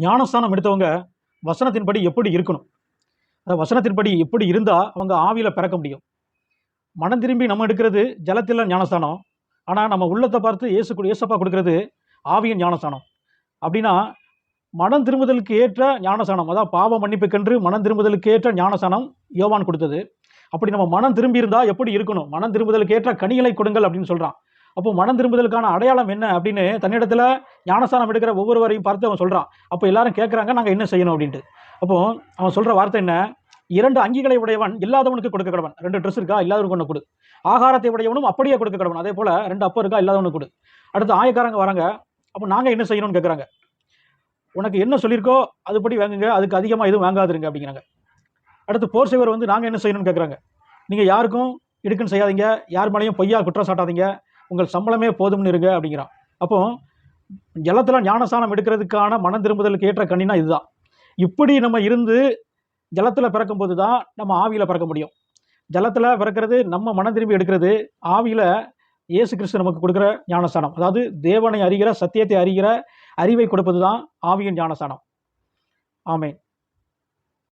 ஞானஸ்தானம் எடுத்தவங்க வசனத்தின்படி எப்படி இருக்கணும், அந்த வசனத்தின்படி எப்படி இருந்தால் அவங்க ஆவியில் பிறக்க முடியும். மனம் திரும்பி நம்ம எடுக்கிறது ஜலத்தில் ஞானஸ்தானம். ஆனால் நம்ம உள்ளத்தை பார்த்து ஏசப்பா கொடுக்கறது ஆவியின் ஞானஸ்தானம். அப்படின்னா மனம் திரும்புதலுக்கு ஏற்ற ஞானஸ்தானம், அதாவது பாவ மன்னிப்புக்கென்று மனம் திரும்புதலுக்கு ஏற்ற ஞானஸ்தானம் யோவான் கொடுத்தது. அப்படி நம்ம மனம் திரும்பி இருந்தால் எப்படி இருக்கணும், மனம் திரும்புதலுக்கு ஏற்ற கனிகளை கொடுங்கள் அப்படின்னு சொல்கிறான். அப்போ மனம் திரும்புதலுக்கான அடையாளம் என்ன அப்படின்னு தன்னிடத்தில் ஞானஸ்தானம் எடுக்கிற ஒவ்வொருவரையும் பார்த்து அவன் சொல்கிறான். அப்போ எல்லாரும் கேட்குறாங்க, நாங்கள் என்ன செய்யணும் அப்படின்ட்டு. அப்போ அவன் சொல்கிற வார்த்தை என்ன, 2 அங்கிகளை உடையவன் இல்லாதவனுக்கு கொடுக்க கடவன். 2 ட்ரெஸ் இருக்கா, இல்லாதவனுக்கு ஒன்று கொடு. ஆகாரத்தை உடையவனும் அப்படியே கொடுக்க கடவன். அதே போல் 2 அப்பம் இருக்கா, இல்லாதவனுக்கு கொடு. அடுத்து ஆயக்காரங்க வராங்க. அப்போ நாங்கள் என்ன செய்யணும்னு கேட்குறாங்க. உனக்கு என்ன சொல்லியிருக்கோ அதுபடி வாங்குங்க, அதுக்கு அதிகமாக எதுவும் வாங்காதுருங்க அப்படிங்கிறாங்க. அடுத்து போர் செய்வர் வந்து நாங்கள் என்ன செய்யணும்னு கேட்குறாங்க. நீங்கள் யாருக்கும் இடுக்குன்னு செய்யாதீங்க, யார் மேலேயும் பொய்யா குற்றம் சாட்டாதீங்க, உங்கள் சம்பளமே போதும்னு இருங்க அப்படிங்கிறான். அப்போ ஜலத்தில் ஞானஸ்தானம் எடுக்கிறதுக்கான மனம் திரும்புதலுக்கு ஏற்ற கண்ணினா இதுதான். இப்படி நம்ம இருந்து ஜலத்தில் பிறக்கும்போது தான் நம்ம ஆவியில் பிறக்க முடியும். ஜலத்தில் பிறக்கிறது நம்ம மனம் திரும்பி எடுக்கிறது, ஆவியில் இயேசு கிறிஸ்து நமக்கு கொடுக்குற ஞானஸ்தானம். அதாவது தேவனை அறிகிற, சத்தியத்தை அறிகிற அறிவை கொடுப்பது தான் ஆவியின் ஞானஸ்தானம். ஆமென்.